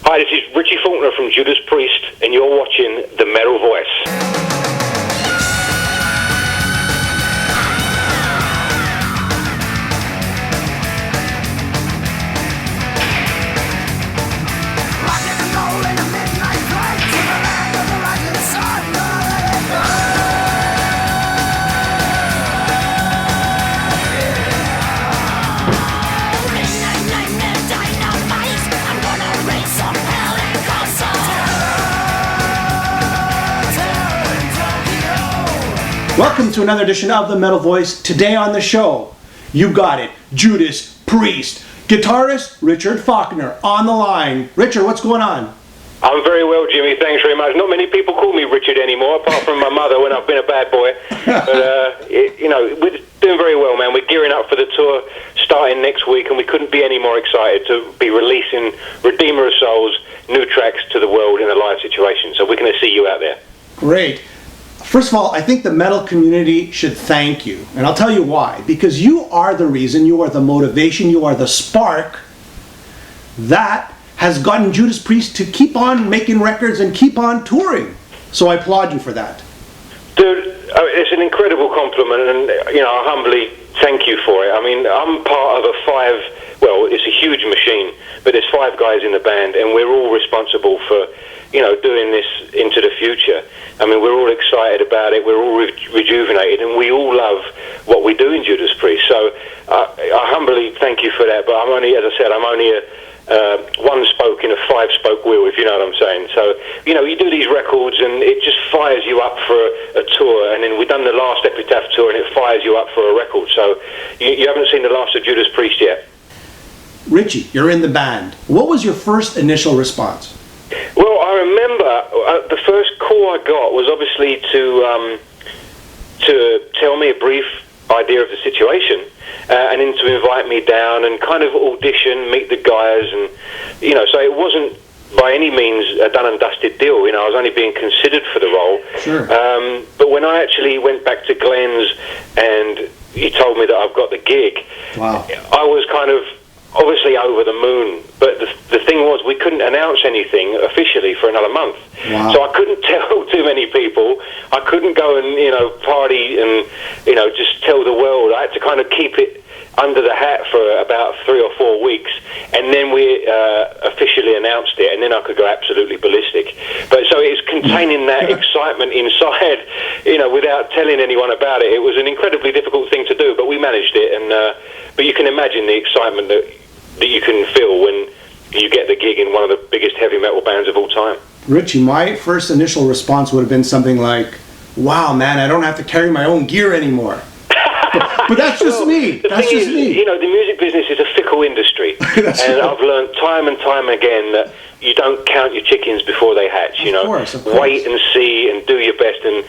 Hi, this is Richie Faulkner from Judas Priest, and you're watching The Metal Voice. Welcome to another edition of The Metal Voice. Today on the show, you got it, Judas Priest. Guitarist Richie Faulkner on the line. Richard, what's going on? I'm very well, Jimmy. Thanks very much. Not many people call me Richard anymore, apart from my mother when I've been a bad boy. But, we're doing very well, man. We're gearing up for the tour starting next week, and we couldn't be any more excited to be releasing Redeemer of Souls, new tracks to the world in a live situation. So we're going to see you out there. Great. First of all, I think the metal community should thank you. And I'll tell you why. Because you are the reason, you are the motivation, you are the spark that has gotten Judas Priest to keep on making records and keep on touring. So I applaud you for that. Dude, it's an incredible compliment, and I humbly thank you for it. I mean, I'm part of it's a huge machine, but there's 5 guys in the band, and we're all responsible for doing this into the future. I mean, we're all excited about it, we're all rejuvenated, and we all love what we do in Judas Priest. So I humbly thank you for that, but I'm only a one-spoke in a 5-spoke wheel, if you know what I'm saying. So, you do these records, and it just fires you up for a tour, and then we've done the last Epitaph tour, and it fires you up for a record. So you haven't seen the last of Judas Priest yet. Richie, you're in the band. What was your first initial response? Well, I remember the first call I got was obviously to tell me a brief idea of the situation, and then to invite me down and kind of audition, meet the guys, and so it wasn't by any means a done and dusted deal. I was only being considered for the role. Sure. But when I actually went back to Glenn's and he told me that I've got the gig, wow, I was kind of obviously over the moon, but the thing was we couldn't announce anything officially for another month. Wow. So I couldn't tell too many people. I couldn't go and party and just tell the world. I had to kind of keep it under the hat for about 3 or 4 weeks, and then we officially announced it, and then I could go absolutely ballistic. But so it's containing that excitement inside, without telling anyone about it. It was an incredibly difficult thing to do, but we managed it. And but you can imagine the excitement that you can feel when you get the gig in one of the biggest heavy metal bands of all time. Richie, my first initial response would have been something like, wow, man, I don't have to carry my own gear anymore. But that's just me. That's just me. The music business is a fickle industry. And right. I've learned time and time again that you don't count your chickens before they hatch, Of course. Wait and see and do your best. And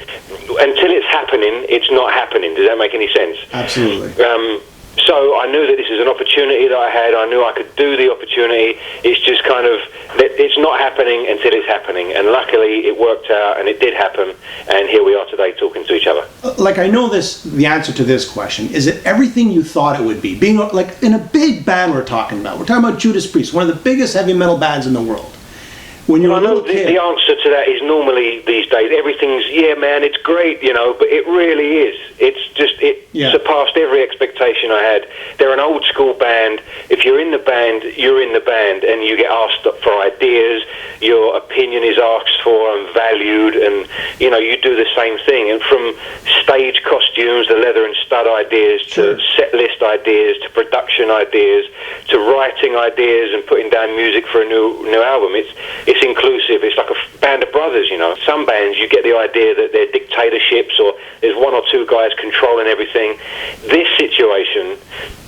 until it's happening, it's not happening. Does that make any sense? Absolutely. So I knew that this is an opportunity that I had. I knew I could do the opportunity. It's just kind of, it's not happening until it's happening. And luckily it worked out, and it did happen. And here we are today talking to each other. I know the answer to this question. Is it everything you thought it would be? Being like in a big band we're talking about Judas Priest, one of the biggest heavy metal bands in the world. When you're I know the answer to that is normally these days everything's, yeah, man, it's great, but it really is. It's just, surpassed every expectation I had. They're an old school band. If you're in the band, you're in the band, and you get asked for ideas. Your opinion is asked for and valued, and you do the same thing. And from stage costumes, the leather and stud ideas, to set list ideas, to production ideas, to writing ideas and putting down music for a new album. It's inclusive. It's like a band of brothers, Some bands, you get the idea that they're dictatorships, or there's 1 or 2 guys controlling everything. This situation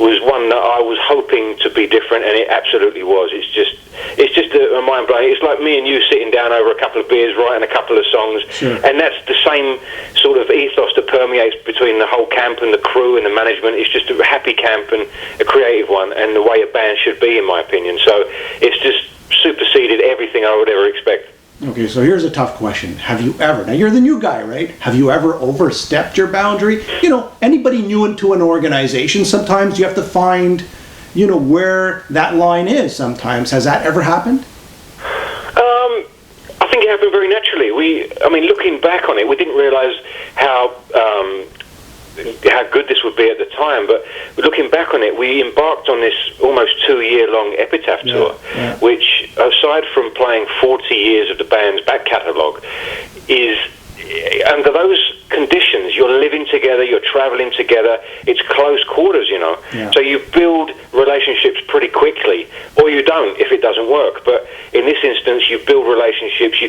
was one that I was hoping to be different, and it absolutely was. It's just a mind blowing. It's like me and you sitting down over a couple of beers, writing a couple of songs, and that's the same sort of ethos that permeates between the whole camp and the crew and the management. It's just a happy camp and a creative one, and the way a band should be, in my opinion. So it's just superseded everything I would ever expect. Okay, so here's a tough question. Have you ever, now you're the new guy, right? Have you ever overstepped your boundary? Anybody new into an organization, sometimes you have to find, where that line is sometimes. Has that ever happened? it happened very naturally. Looking back on it, we didn't realise how good this would be at the time, but looking back on it, we embarked on this almost 2-year-long Epitaph tour, which, aside from playing 40 years of the band's back catalogue, is, under those conditions, you're living together, you're travelling together, it's close quarters, you know. Yeah. So you build relationships pretty quickly, or you don't if it doesn't work. But in this instance, you build relationships,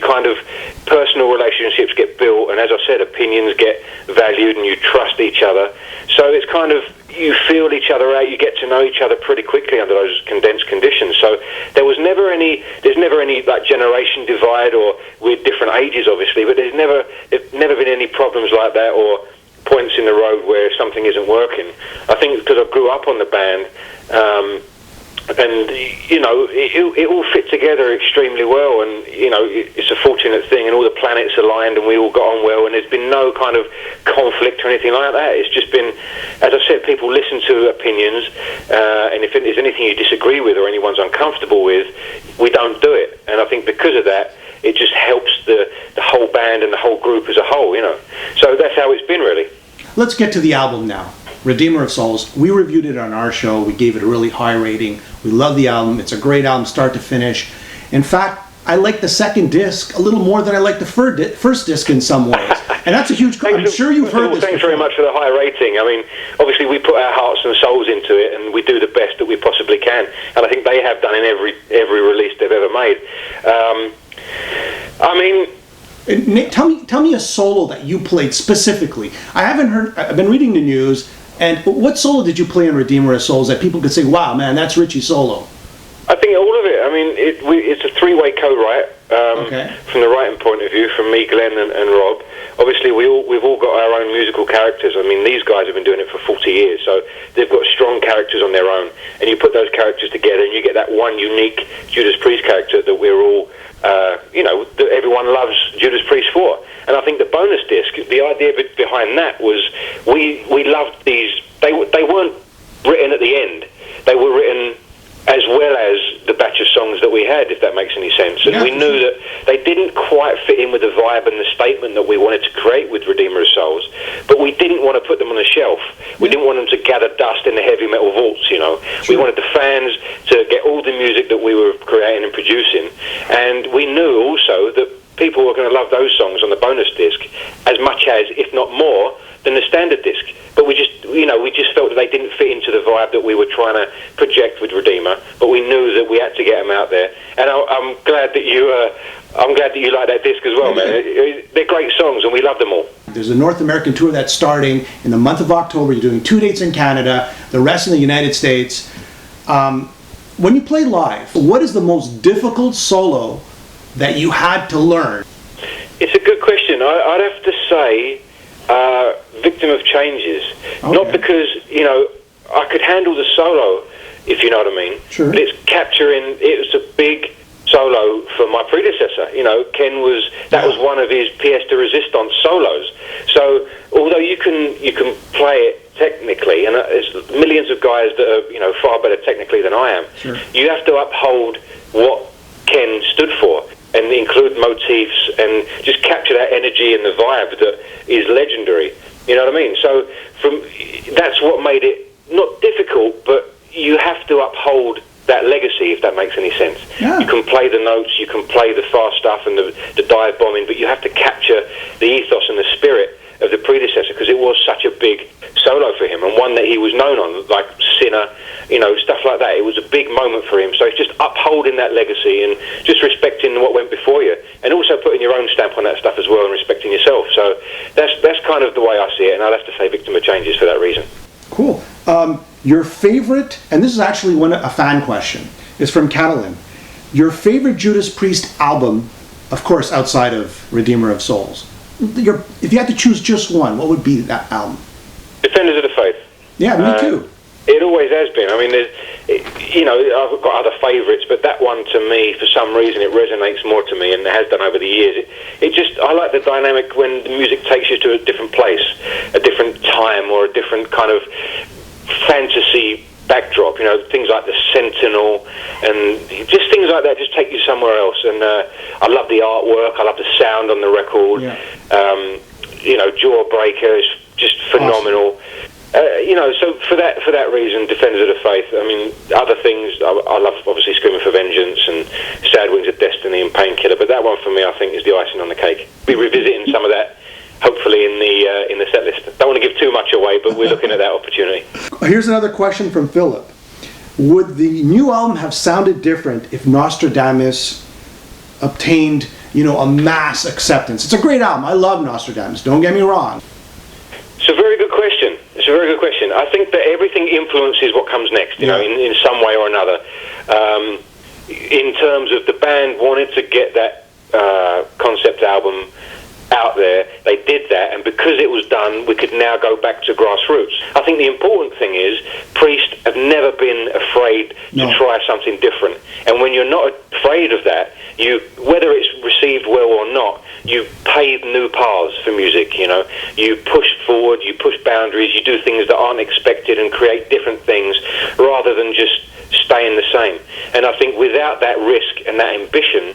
personal relationships get built, and as I said, opinions get valued, and you trust each other. So it's kind of, you feel each other out, you get to know each other pretty quickly under those condensed conditions. So there's never any like generation divide, or we're different ages obviously, but there's never been any problems like that, or points in the road where something isn't working. I think because I grew up on the band, and you know, it all fit together extremely well, and you know, it's a fortunate thing, and all the planets aligned, and we all got on well, and there's been no kind of conflict or anything like that. It's just been, as I said, people listen to opinions, and if there's anything you disagree with or anyone's uncomfortable with, we don't do it. And I think because of that, it just helps the whole band and the whole group as a whole, you know. So that's how it's been, really. Let's get to the album now. Redeemer of Souls. We reviewed it on our show. We gave it a really high rating. We love the album. It's a great album, start to finish. In fact, I like the second disc a little more than I like the first disc in some ways. And that's a huge... I'm sure you've heard this Thanks very much for the high rating. I mean, obviously we put our hearts and souls into it, and we do the best that we possibly can. And I think they have done in every release they've ever made. Nick, tell me a solo that you played specifically. I haven't heard... I've been reading the news, and what solo did you play on Redeemer of Souls that people could say, wow, man, that's Richie's solo? I think all of it. I mean, it's a three-way co-write from the writing point of view, from me, Glenn, and Rob. Obviously, we've all got our own musical characters. I mean, these guys have been doing it for 40 years, so they've got strong characters on their own. And you put those characters together, and you get that one unique Judas Priest character that we're all, that everyone loves Judas Priest for. And I think the bonus disc, the idea behind that was we loved these. They weren't written at the end. They were written as well as the batch of songs that we had, if that makes any sense. And we knew that they didn't quite fit in with the vibe and the statement that we wanted to create with Redeemer of Souls, but we didn't want to put them on the shelf. We didn't want them to gather dust in the heavy metal vaults, you know. We wanted the fans to get all the music that we were creating and producing, and we knew also that people were going to love those songs on the bonus disc as much as, if not more, than the standard disc. But we just felt that they didn't fit into the vibe that we were trying to project with Redeemer. But we knew that we had to get them out there. And I'm glad that you like that disc as well, man. They're great songs, and we love them all. There's a North American tour that's starting in the month of October. You're doing 2 dates in Canada, the rest in the United States. When you play live, what is the most difficult solo that you had to learn? It's a good question. I'd have to say Victim of Changes. Okay. Not because, you know, I could handle the solo, if you know what I mean. Sure. But it was a big solo for my predecessor. You know, Ken was one of his pièce de résistance solos. So although you can play it technically, and there's millions of guys that are, you know, far better technically than I am, sure, you have to uphold what Ken stood for and include motifs and just capture that energy and the vibe that is legendary. You know what I mean? So that's what made it not difficult, but you have to uphold that legacy, if that makes any sense. Yeah. You can play the notes, you can play the fast stuff and the dive bombing, but you have to capture the ethos and the spirit of the predecessor, because it was such a big solo for him, and one that he was known on, like Sinner, you know, stuff like that. It was a big moment for him. So it's just upholding that legacy and just respecting what went before you, and also putting your own stamp on that stuff as well, and respecting yourself. So that's kind of the way I see it, and I'd have to say Victim of Changes for that reason. Cool. Your favorite, and this is actually a fan question, is from Catalan. Your favorite Judas Priest album, of course, outside of Redeemer of Souls. If you had to choose just one, what would be that album? Defenders of the Faith. Yeah, me too. It always has been. I mean, I've got other favourites, but that one, to me, for some reason, it resonates more to me, and it has done over the years. I like the dynamic when the music takes you to a different place, a different time, or a different kind of fantasy backdrop, things like the Sentinel and just things like that just take you somewhere else. And I love the artwork, I love the sound on the record. Jawbreaker is just phenomenal. Awesome. So for that reason, Defenders of the Faith. I mean, other things, I love obviously Screaming for Vengeance and Sad Wings of Destiny and Painkiller, but that one for me, I think, is the icing on the cake. We're revisiting some of that, hopefully in the set list. Don't want to give too much away, but we're looking at that opportunity. Here's another question from Philip. Would the new album have sounded different if Nostradamus obtained, a mass acceptance? It's a great album. I love Nostradamus. Don't get me wrong. It's a very good question. I think that everything influences what comes next, in some way or another. In terms of the band wanted to get that concept album out there, they did that, and because it was done, we could now go back to grassroots. I think the important thing is Priest have never been afraid to try something different, and when you're not afraid of that, whether it's received well or not, you pave new paths for music. You push forward, you push boundaries, you do things that aren't expected and create different things rather than just staying the same. And I think without that risk and that ambition,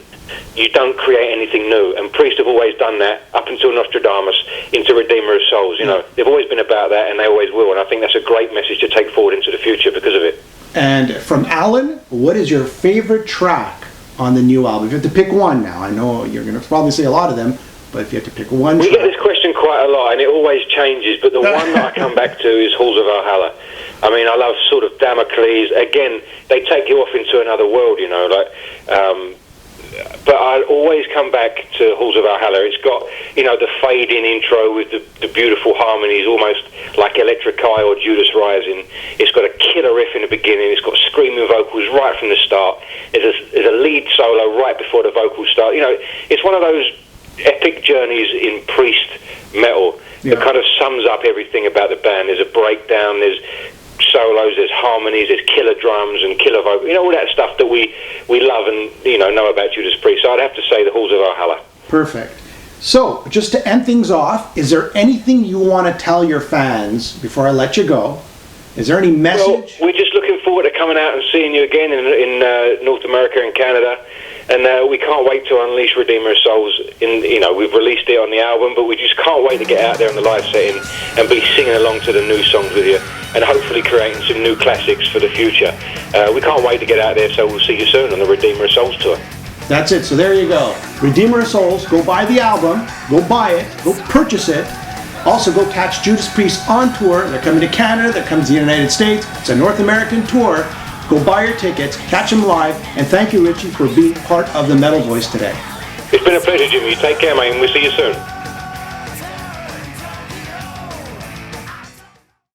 you don't create anything new. And Priest have always done that up until Nostradamus into Redeemer of Souls. They've always been about that, and they always will. And I think that's a great message to take forward into the future because of it. And from Alan, what is your favorite track on the new album? If you have to pick one now, I know you're going to probably say a lot of them, but if you have to pick one We get this question quite a lot, and it always changes, but the one that I come back to is Halls of Valhalla. I mean, I love sort of Damocles. Again, they take you off into another world, but I always come back to Halls of Valhalla. It's got, the fade-in intro with the beautiful harmonies, almost like Electric Eye or Judas Rising. It's got a killer riff in the beginning. It's got screaming vocals right from the start. There's a lead solo right before the vocals start. It's one of those epic journeys in Priest metal that kind of sums up everything about the band. There's a breakdown, there's solos, there's harmonies, there's killer drums and killer vocals, all that stuff that we love and know about Judas Priest. So I'd have to say the Halls of Valhalla. Perfect. So just to end things off, is there anything you want to tell your fans before I let you go? Is there any message? Well, we're just looking forward to coming out and seeing you again in North America and Canada. And we can't wait to unleash Redeemer of Souls. We've released it on the album, but we just can't wait to get out there in the live setting and be singing along to the new songs with you, and hopefully creating some new classics for the future. We can't wait to get out there, so we'll see you soon on the Redeemer of Souls tour. That's it. So there you go. Redeemer of Souls. Go buy the album. Go buy it. Go purchase it. Also, go catch Judas Priest on tour. They're coming to Canada. They're coming to the United States. It's a North American tour. Go buy your tickets, catch them live, and thank you, Richie, for being part of the Metal Voice today. It's been a pleasure, Jimmy. You take care, mate, and we'll see you soon.